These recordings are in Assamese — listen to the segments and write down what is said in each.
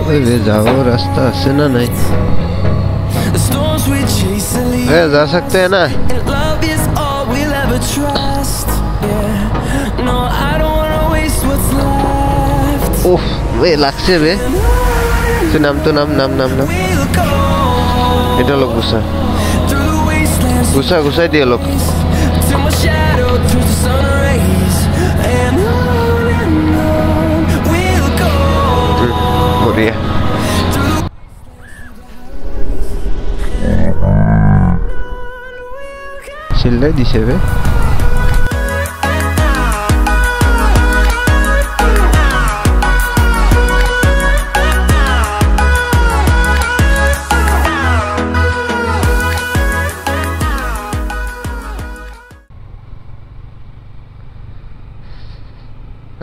वे जाओ रास्ता से ना नहीं है जा सकते हैं ना उफ वे লাগছে বে তো নাম এটা লোক গুছা দিয়ে লোক বঢ়িয়া চিল্লাই দিছে বে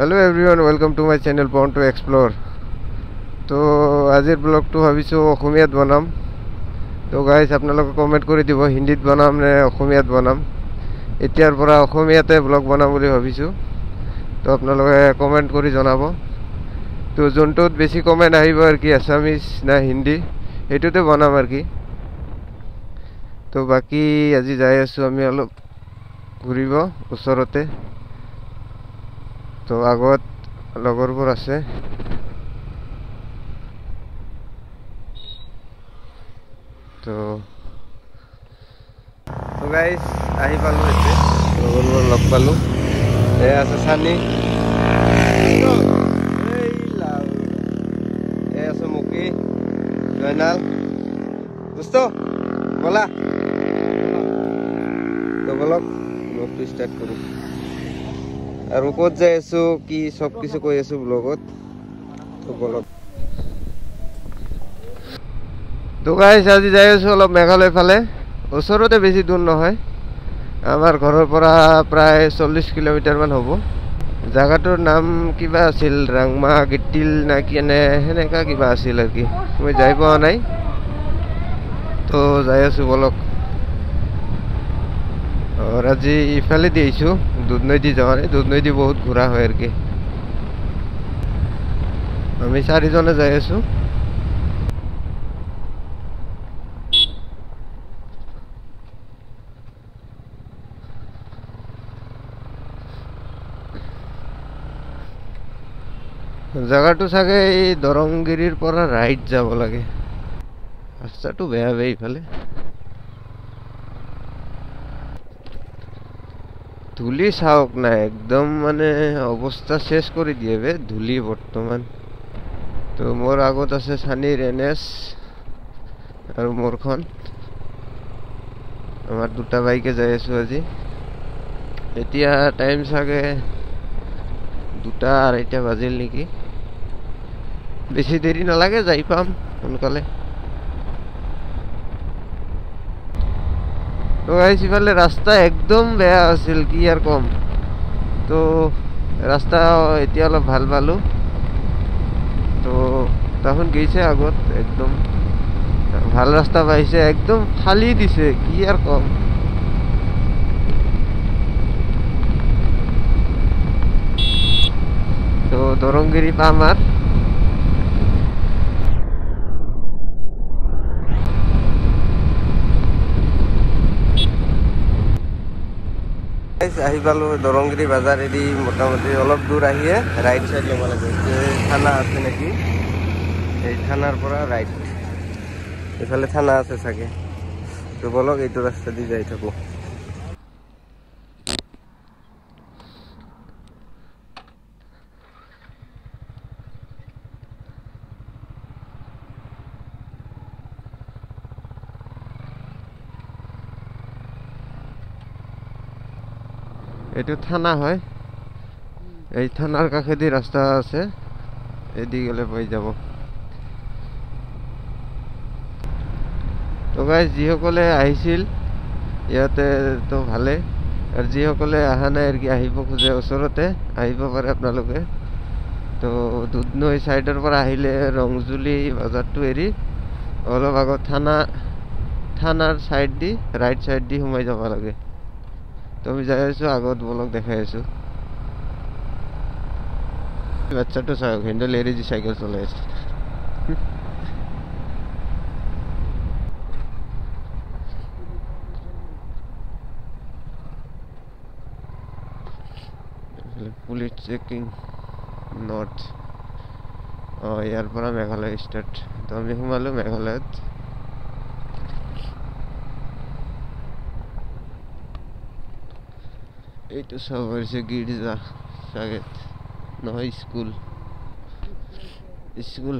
hello everyone welcome to my channel born to explore तो आजिर ब्लॉग तो भाविছো অসমীয়াত বনাম तो गाइस আপোনালোকে কমেন্ট কৰি দিব হিন্দীত বনাম নে অসমীয়াত বনাম এতিয়াৰ পৰা অসমীয়াতে ব্লগ বনাম বুলি ভাবিছো তো আপোনালোকে কমেন্ট কৰি জনাব তো যোনটোত বেছি কমেন্ট আহিব আর কি আসামিজ না হিন্দী এটোতে বনাম আর কি তো বাকি আজি যাই আছো আমি অলপ ঘুৰিব ওচৰতে तो আগত লগৰবোৰ আছে তো গাইস আহি পালো এতে লগৰবোৰ লগ পালো এ আছে সানি এ আছে মুকি জয়নাল দোস্ত বলা তো বলক ব্লগটো স্টার্ট কৰো আর কত যাই আছো কি সব কিছু কই আছো ব্লগত তো বলক তো গাইস আজি যাই আছো অলপ মেঘালয় ফালে ওচৰতে বেছি দূৰ নহয় আমাৰ ঘৰৰ পৰা প্ৰায় 40 কিলোমিটাৰ মান হ'ব জায়গাটোৰ নাম কিবা আছিল ৰাংমা গিটিল না কিনে হেনেকা কিবা আছিল আৰ কি মই যাই পোৱা নাই তো যাই আছো বলক और आज इफाले दिएछु दूध नदी जावा नहीं दूध नदी बहुत घुरा है আর কি আমি চাৰিজনে যাই আছো জায়গাটো সাগে এই দৰংগিৰিৰ পৰা ৰাইট যাব লাগে ৰাস্তাটো বেয়া বে ইফালে ধুলি চাওক না একদম মানে অৱস্থা শেষ কৰি দিয়ে বে ধুলি বৰ্তমান তো মোৰ আগত আছে সানিৰ এনএস আৰু মোৰখন আমাৰ দুটা বাইকে যাই আছো আজি এতিয়া টাইম সাগে 2:30 বাজিল নেকি বেছি দেৰি নালাগে যাই পাম সোনকালে তো গাইস ইফালে রাস্তা একদম বেয়া আছিল কি আর কম তো রাস্তা এতিয়া অলপ ভাল পালো তো তখন গেছে আগত একদম ভাল রাস্তা পাইছে একদম খালি দিছে কি আর কম তো দরংগিরি পাম আর আহি পালো দৰংগিৰি বাজাৰ এদি মোটামুটি অলপ দূৰ আহিয়ে ৰাইট সাইড লব লাগে থানা আছে নাকি এই থানাৰ পৰা ৰাইট এফালে থানা আছে চাগে তো বলক এইটো ৰাস্তা দি যাই থাকো এটো থানা হয় এই থানার কাছে দি রাস্তা আছে এদি গেলে পাই যাব তো গাইস যিসকলে আহিছিল ইয়াতে তো ভালে আর যিসকলে আহা নাই আর কি আহিব খুঁজে ওচৰতে আহিব পাৰে আপোনালোকে তো দুধনৈ সাইডৰ পৰা আহিলে ৰংজুলি বাজাৰটো এৰি অলপ আগত থানাৰ সাইড দি রাইট সাইড দি সোমাই যাব লাগে তো আমি যাই আছো আগত বলক দেখাই আছো বাচ্চাটো চাওক হেন্ডেল এৰি দি সাইকেল চলাই আছে পুলিচ চেকিং নৰ্থ ইয়াৰ পৰা মেঘালয় ষ্টাৰ্ট তো আমি সোমালো মেঘালয়ত এইটো সব হৈছে গিৰ্জা চাগে নহয় স্কুল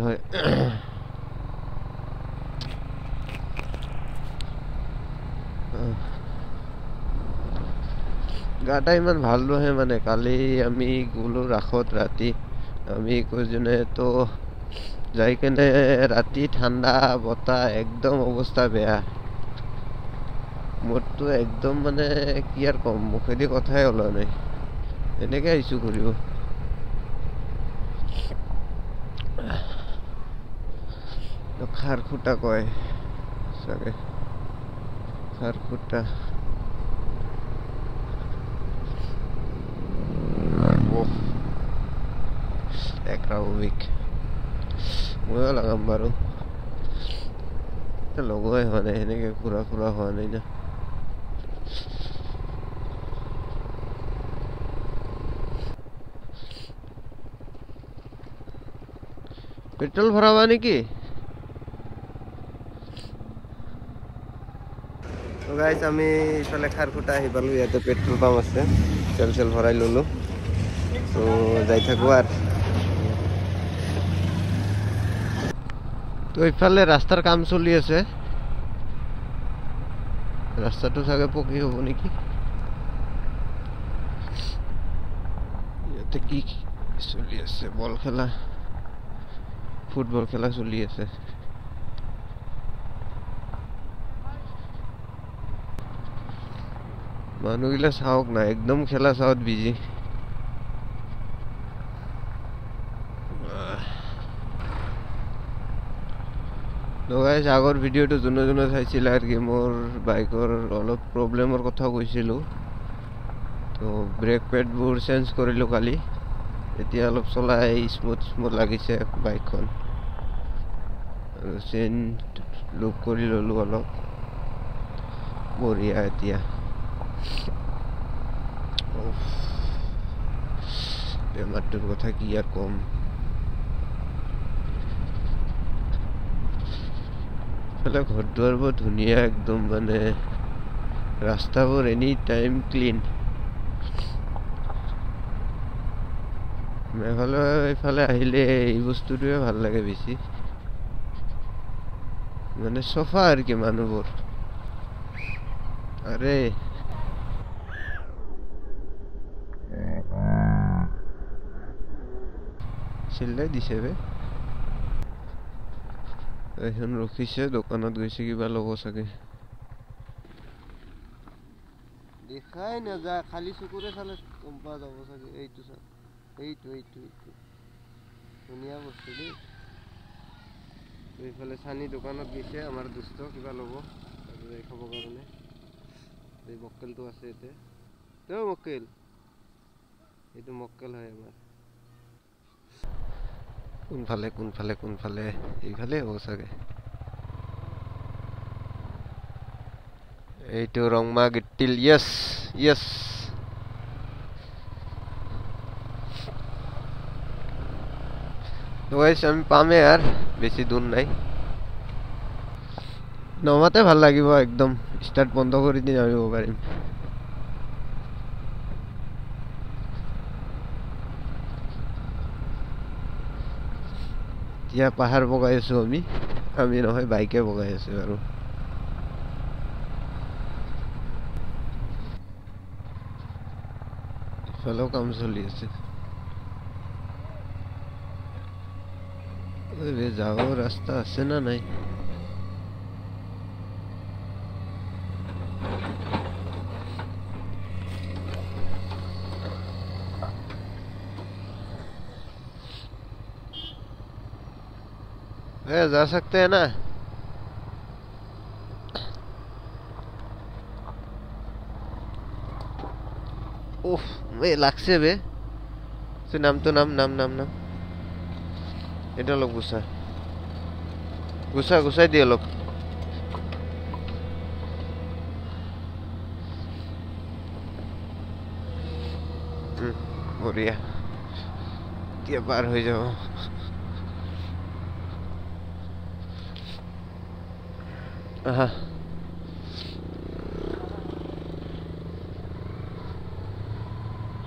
হয় গাটা ইমান ভাল নহয় মানে কালি আমি গ'লো ৰাখত ৰাতি আমি কৈজনে তো যাই কেনে ৰাতি ঠাণ্ডা বতাহ একদম অৱস্থা বেয়া মোৰতো একদম মানে কি আৰ কম মুখেদি কথাই ওলা নাই এনেকে আইছো ঘুৰিব খাৰখুটা কয় চাগে খাৰখুটা এক্ৰাউবিক ময়ো লগাম বাৰু লগোৱাই হোৱা নাই সেনেকে ঘূৰা ফুৰা হোৱা নাই না পেট্ৰোল ভৰাবা নাকি তো গাইস আমি ইফালে খাৰখুটা আহি পালো ইয়াতে পেট্ৰোল পাম্প আছে তেল ভৰাই ললো তো যাই থাকো আর তো ইফালে রাস্তার কাম চলি আছে রাস্তাটো চাগে পকি হব নাকি ইয়াতে কি চলি আছে বল খেলা ফুটবল খেলা চলি আছে মানুহগিলা চাওক না একদম খেলা চাওত বিজি গাইস আগৰ ভিডিঅ'টো যোনে চাইছিল আৰু কি মোৰ বাইকৰ অলপ প্ৰব্লেমৰ কথা কৈছিলো তো ব্ৰেক পেডবোৰ চেঞ্জ কৰিলো কালি এতিয়া অলপ চলাই স্মুথ লাগিছে বাইকখন আৰু চেন লুক কৰি ললো অলপ বঢ়িয়া এতিয়া বেমাৰটোৰ কথা কি আৰ কম ঘৰ দুয়াৰ বৰ ধুনীয়া একদম মানে ৰাস্তাবোৰ এনি টাইম ক্লিন মেঘালয় এইফালে আহিলে এই বস্তুটোৱে ভাল লাগে বেছি মানে চফা আৰ কি মানুহবোৰ আৰে চিল্লাই দিছে বে এখন ৰখিছে দোকানত গৈছে কিবা ল'ব চাগে দেখাই নাযায় খালি চকুৰে চালে গম পোৱা যাব চাগে এইটো চাওক এইটো ধুনীয়া বস্তু দেই এইফালে চানি দোকানত গৈছে আমাৰ দুষ্ট কিবা ল'ব তাৰপিছত খাবৰ কাৰণে এই মক্কেলটো আছে ইয়াতে তেওঁ মক্কেল এইটো মক্কেল হয় আমাৰ কোনফালে এইফালে হ'ব চাগে এইটো ৰংমা গিট্টিল ইয়েছ তো গাইস আমি পামে আর বেশি দূর নাই নমাতে ভাল লাগিব একদম স্টার্ট বন্ধ করে দিন নামিব পাৰিম এতিয়া পাহাৰ বগাই আছো আমি নহয় বাইকে বগাই আছো আৰু ইফালেও কাম চলি আছে যাব রাস্তা আছে না নাই जा सकते हैं ना उफ मैं লাগছে বে সে নাম তো নাম এটা লোক গুছা গুছাই দিয়ে অলপ বঢ়িয়া এতিয়া পাৰ হৈ যাব আহা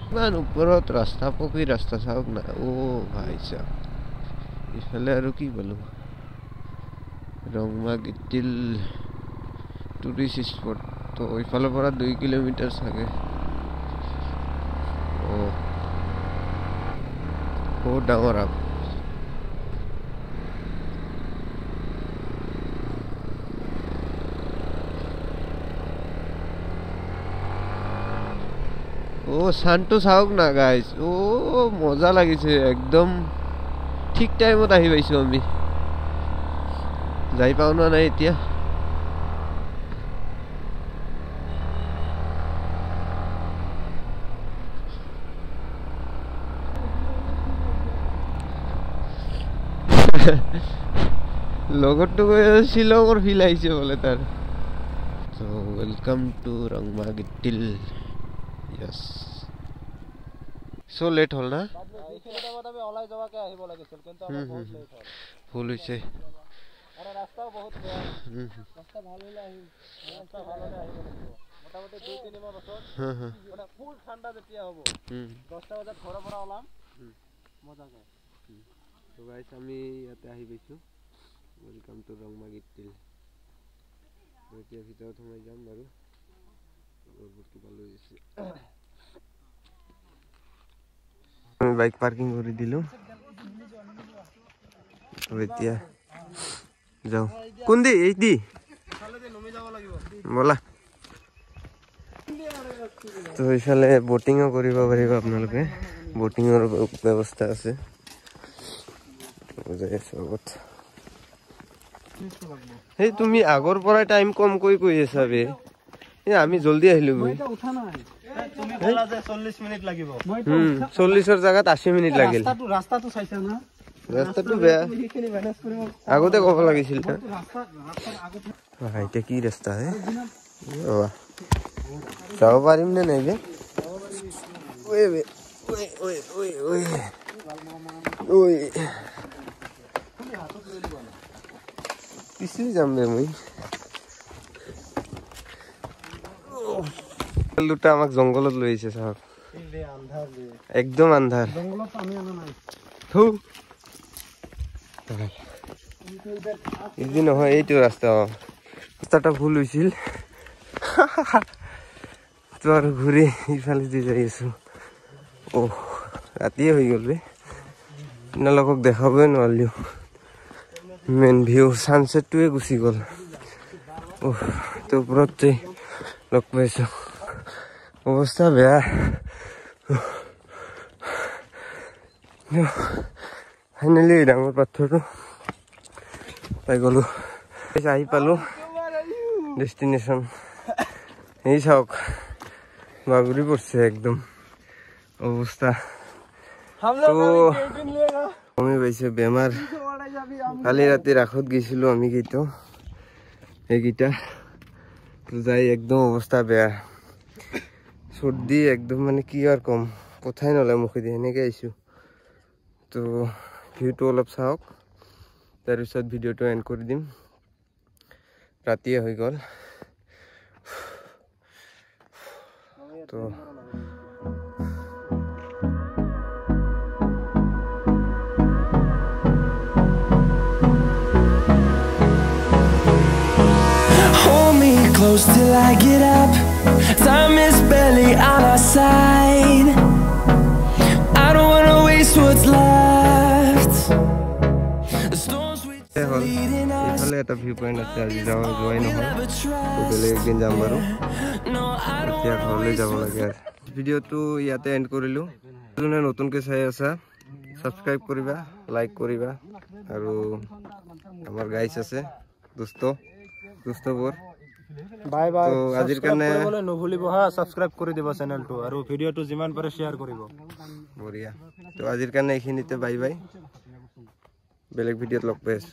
ইমান ওপৰত ৰাস্তা পকী ৰাস্তা চাওক না ভাই চাওক ইফালে আৰু কি পালো ৰংমা গিটিল টুৰিষ্ট স্পট তো ইফালৰ পৰা 2 কিলোমিটাৰ চাগে বহুত ডাঙৰ আপ সানটো চাওক না গাইজ মজা লাগিছে একদম ঠিক টাইমত আহি পাইছো আমি যাই পাও না নাই এতিয়া লগৰটো শ্বিলঙৰ ফিল আহিছে বোলে তাৰ So welcome to Rangma Gittil. Yes. So late hol na? এইখিনি টাইমত আমি ওলাই যাওয়াকে আহিব লাগিছিল কিন্তু আমাৰ বহুত লেট হ'ল ভুল হৈছে আৰু ৰাস্তাও বহুত বেয়া ৰাস্তা ভাল হলে আহিব ৰাস্তা ভাল হলে আহিব লাগিব মোটামুটি 2-3 মাহ বছৰ মানে ফুল ঠাণ্ডা যেতিয়া হ'ব 10টা বজাত ঘৰৰ পৰা ওলাম মজা যায় তো গাইস আমি ইয়াতে আহি পাইছো ওয়েলকাম টু Rangma Gittil এতিয়া ভিতৰত সোমাই যাম বাৰু গৰবটি পালো দিছে আমি বাইক পার্কিং করে দিলো তো এতিয়া যাও কোন দি এই দি বলা তো এইফালে বোটিংও কৰিব পাৰিব আপোনালোকে বোটিংৰ ব্যৱস্থা আছে এই তুমি আগৰ পৰা টাইম কম কৈ আছা বে আমি জলদি আহিলো গৈ উঠা নাই তুমি বলা যে 40 মিনিট লাগিব 40 ৰ জায়গাত 80 মিনিট লাগিল ৰাস্তাটো চাইছা না ৰাস্তাটো বেয়া আগতে ক'ব লাগিছিল না এতিয়া কি ৰাস্তা হে যাব পাৰিম নে নাই বে ওই পিছলি যাম বে মই দুটা আমাক জংগলত লৈ আহিছে সাহেব একদম আন্ধাৰ জংগলত আমি আনা নাই ইজি নহয় এইটো ৰাস্তাটা ভুল হৈছিল তো আৰু ঘূৰি ইফালে দি যাই আছো ৰাতিয়ে হৈ গ'ল বে আপোনালোকক দেখাবই নোৱাৰিলো মেইন ভিউ সানসেটটোৱে গুচি গ'ল তো ওপৰত লগ পাইছো অৱস্থা বেয়া ফাইনেলি ডাঙৰ পাথৰটো পাই গলো আহি পালো ডেষ্টিনেশ্যন এই চাওক বাগৰি পড়ছে একদম অৱস্থা কমি পাইছে বেমাৰ কালি ৰাতি ৰাখত গৈছিলো আমি এইকেইটা যাই একদম অৱস্থা বেয়া সর্দি একদম মানে কি আর কম কোথায় নলে মুখেদি এনেকে আইছো তো ভিউটো অলপ চাওক তাৰপিছত ভিডিওটো এন্ড কৰি দিম ৰাতিয়ে হৈ গ'ল তো close till I get up. Time is barely on our side. I don't wanna waste what's left. The storms we leading us. ইফালে এটা ভিউ পয়েন্ট আছে আজি যোৱাই নহয় তো বেলেগ একদিন যাম বাৰু এতিয়া ঘৰলৈ যাব লাগে আৰু ভিডিওটো ইয়াতে এন্ড কৰিলো যোনে নতুনকৈ চাই আছা সাবস্ক্ৰাইব কৰিবা লাইক কৰিবা আৰু আমাৰ গাইছ আছে দুষ্টবোৰ বাই বাই তো আজিৰ কাৰণে নভুলিব হা সাবস্ক্ৰাইব কৰি দিব চেনেলটো আৰু ভিডিওটো যিমান পাৰে শেয়াৰ কৰিব বঢ়িয়া তো আজিৰ কাৰণে এইখিনিতে বাই বাই বেলেগ ভিডিওত লগ পাই আছো